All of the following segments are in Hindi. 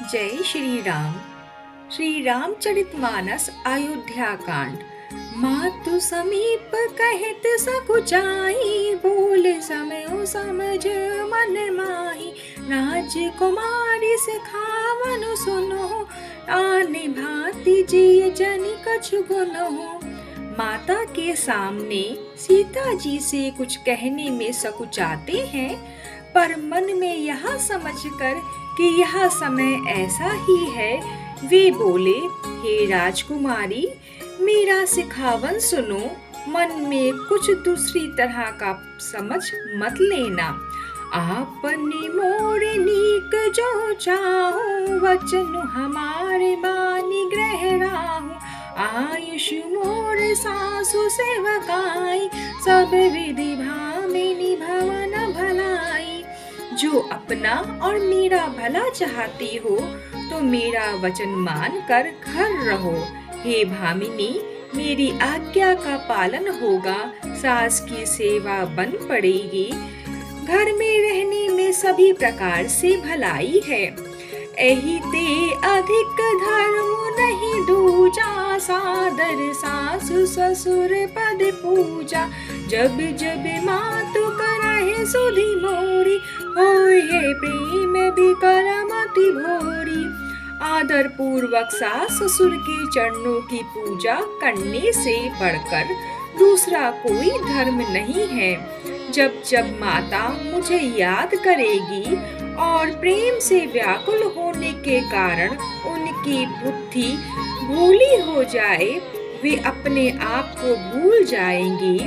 जय श्री राम। श्री रामचरितमानस अयोध्या कांड। मातु समीप कहत सकुचाई, बोले समयो समझ मन माही। राजकुमारी सिखावन सुनो, आने भांति जिय जनि कछु गुनो। माता के सामने सीता जी से कुछ कहने में सकुचाते हैं, पर मन में यह समझकर कि यह समय ऐसा ही है, वे बोले, हे राजकुमारी, मेरा सिखावन सुनो। मन में कुछ दूसरी तरह का समझ मत लेना। आपने मोरे नीक जो चाहो, वचन हमारे बानी ग्रह राहु। आयुष मोर सासु सेवकाई, सब विधि भामिनी भवन भलाई। जो अपना और मेरा भला चाहती हो, तो मेरा वचन मान कर घर रहो। हे भामिनी, मेरी आज्ञा का पालन होगा, सास की सेवा बन पड़ेगी। घर में रहने में सभी प्रकार से भलाई है। एही ते अधिक धर्म नहीं दूजा, सादर सासु ससुर पद पूजा। जब जब मातु करहि सुधि मोरी, होय हे प्रेम बिकलमति भोरी। आदर पूर्वक सास ससुर के चरणों की पूजा करने से बढ़कर दूसरा कोई धर्म नहीं है। जब जब माता मुझे याद करेगी और प्रेम से व्याकुल होने के कारण उनकी बुद्धि भूली हो जाए, वे अपने आप को भूल जाएंगी।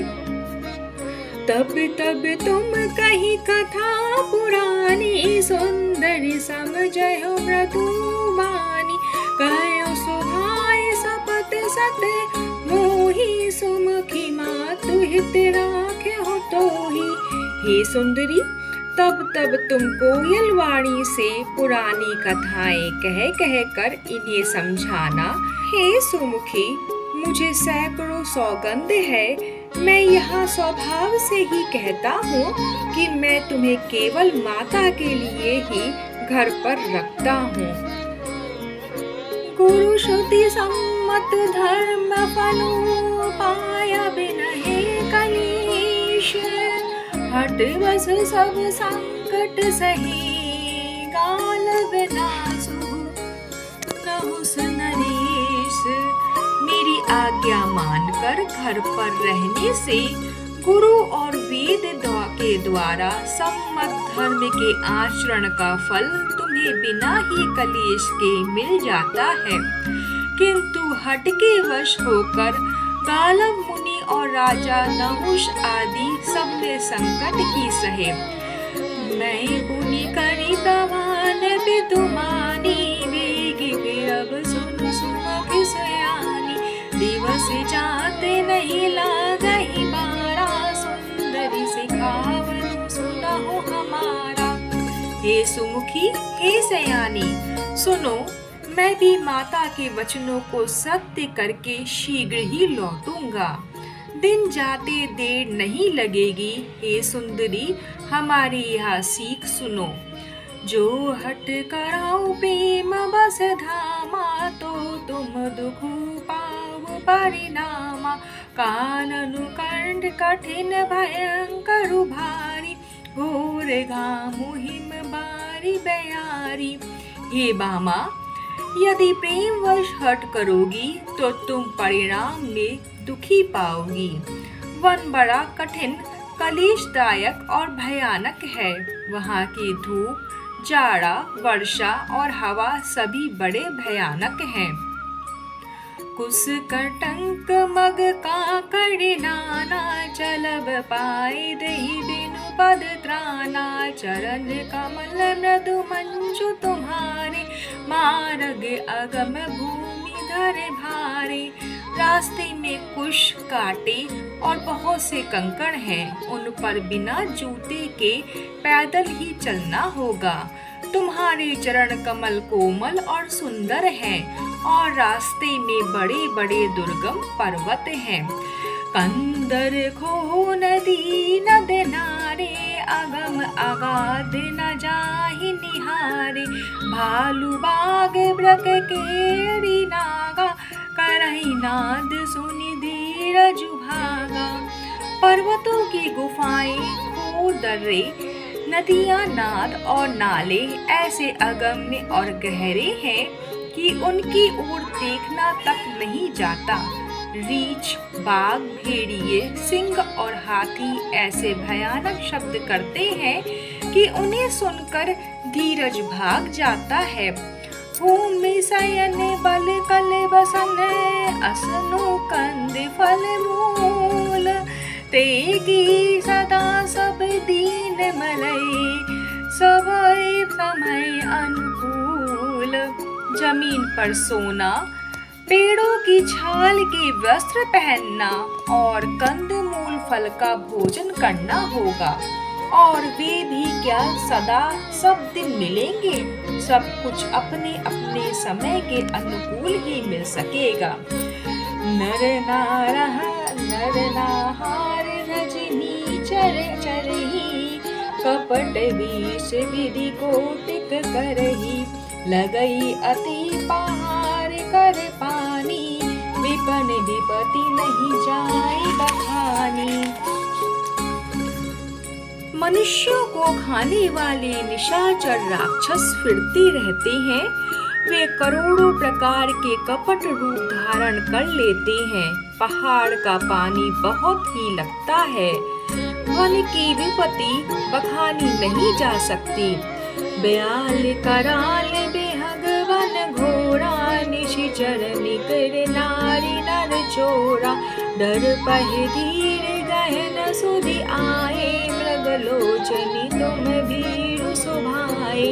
तब तब तुम कही कथा पुरानी, सुंदरी समझो मृदुबानी। कहो सुभाए सपत सते मोही, सुमुखी मातु हित राखे हो तोही। हे सुंदरी, तब तब तुम कोयल वाणी से पुरानी कथाएं कह कह कर इन्हें समझाना। हे सुमुखी, मुझे सैकड़ों सौगंध है, मैं यहाँ स्वभाव से ही कहता हूँ कि मैं तुम्हें केवल माता के लिए ही घर पर रखता हूँ। गुरु श्रुति सम्मत धर्म फलो, पाया बिनहि कलेश। हट बस सब संकट सही, गाल विनाशु नहुस नरेश। मेरी आज्ञा मानकर घर पर रहने से गुरु और वेद के द्वारा सम्मत धर्म के आचरण का फल तुम्हें बिना ही कलेश के मिल जाता है। किंतु हट के वश होकर गालव मुनि और राजा नहुष आदि सबने संकट ही सहे। मैं पुनि करी प्रमाण बितुमानी, वेगी अब सुन सुमुखी सयानी। दिवस जाते नहीं लागहि बारा, सुंदरी सिखावन सुनहु हमारा। हे सुमुखी, हे सयानी, सुनो, मैं भी माता के वचनों को सत्य करके शीघ्र ही लौटूंगा। दिन जाते देर नहीं लगेगी। हे सुंदरी, हमारी यह सीख सुनो। जो हट कराओ प्रेम बस धामा, तो तुम दुख पाओ परिणामा। काननु कंठ कठिन भयंकर भारी, घोर घामु हिम बारी बयारी। हे बामा, यदि प्रेमवश हट करोगी तो तुम परिणाम में दुखी पाओगी। वन बड़ा कठिन, कलेशदायक और भयानक है। वहाँ की धूप, जाड़ा, वर्षा और हवा सभी बड़े भयानक हैं। कुस कटंक मग काकड़ नाना, चलब पाए दही बिनु पद त्राना। चरण कमल मृदु मंजु तुम्हारे, मार्ग अगम भूमि धर भारे। रास्ते में कुश, कांटे और बहुत से कंकड़ हैं, उन पर बिना जूते के पैदल ही चलना होगा। तुम्हारे चरण कमल कोमल और सुंदर हैं, और रास्ते में बड़े बड़े दुर्गम पर्वत हैं। कंदर खो नदी नद नारे, अगम अगाध न जाहि निहारे। भालू बाग ब्रक केरी नागा, करहि नाद सुनि धीरज भागा। पर्वतों की गुफाएं, खो दर्रे, नदियां, नाद और नाले ऐसे अगम्य और गहरे हैं कि उनकी ओर देखना तक नहीं जाता। रीछ, बाघ, भेड़िए, सिंह और हाथी ऐसे भयानक शब्द करते हैं कि उन्हें सुनकर धीरज भाग जाता है। भूमि शयन बल कल बसन, असनु कंद फल मूल। तेगी सदा सब दीन मलई, सबय समय अनुकूल। जमीन पर सोना, पेड़ों की छाल के वस्त्र पहनना और कंदमूल फल का भोजन करना होगा। और वे भी क्या सदा सब दिन मिलेंगे? सब कुछ अपने अपने समय के अनुकूल ही मिल सकेगा। नर नाहार रजनी चर चरही, कपट विष विधि कोटिक करही। लगई अति पहाड़ कर पानी, विपन विपति नहीं जाए बखानी। मनुष्यों को खाने वाले निशाचर राक्षस फिरते रहते हैं। वे करोड़ों प्रकार के कपट रूप धारण कर लेते हैं। पहाड़ का पानी बहुत ही लगता है। वन की विपत्ति बखानी नहीं जा सकती। ब्याल कराल बेहग वन घोड़ा, निशिचर निकर नारी नर चोरा। डर पहि धीर गहन सुधि आए, मृगलोचनी तुम भीरु सुभाए।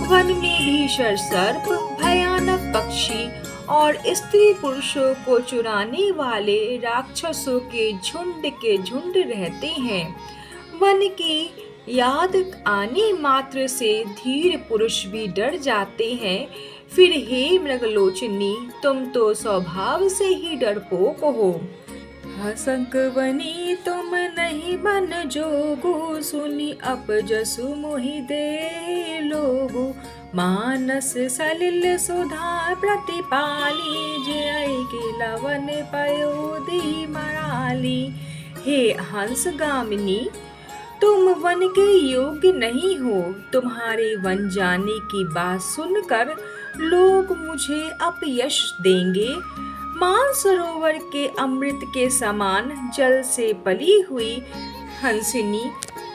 वन में भीषण सर्प, भयानक पक्षी और स्त्री पुरुषों को चुराने वाले राक्षसों के झुंड रहते हैं। वन की याद आने मात्र से धीर पुरुष भी डर जाते हैं। फिर हे मृगलोचनी, तुम तो स्वभाव से ही डरपोक हो। हसंक बनी तुम नहीं बन जोगु, सुनी अपजसु मोहि दे लोगु। मानस सलिल सुधा प्रतिपाली, जय के लवन पयोधि मराली। हे हंस गामिनी, तुम वन के योग्य नहीं हो। तुम्हारे वन जाने की बात सुनकर लोग मुझे अपयश देंगे। मानसरोवर के अमृत के समान जल से पली हुई हंसिनी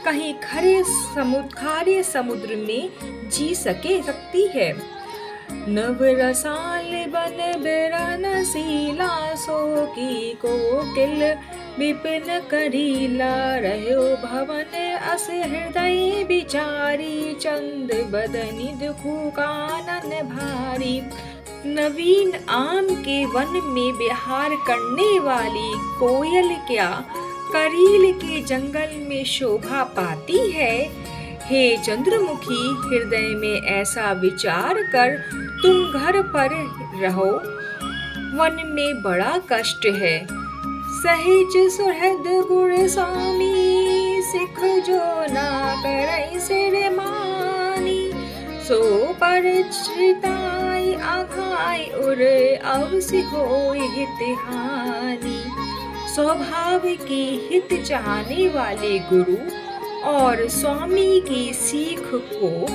कहीं खारे समुद्र में जी सकती है। नव रसाल बन बिरन सीला, सो की कोकिल विपिन करीला। रहो भवन अस हृदय बिचारी, चंद बदनि दुखु कानन भारी। नवीन आम के वन में विहार करने वाली कोयल क्या करील के जंगल में शोभा पाती है। हे चंद्रमुखी, हृदय में ऐसा विचार कर तुम घर पर रहो। वन में बड़ा कष्ट है। सहज सुहृद गुर स्वामी, सिख जो ना करई सिर मानी। सो परिचिताई आघाई उर, अवसि होय हित हानि। स्वभाव की हित चाहने वाले गुरु और स्वामी की सीख को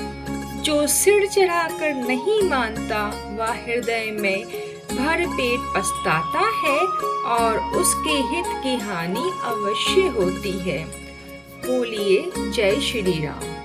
जो सिर चढ़ाकर नहीं मानता, वह हृदय में भर पेट पछताता है और उसके हित की हानि अवश्य होती है। बोलिए जय श्री राम।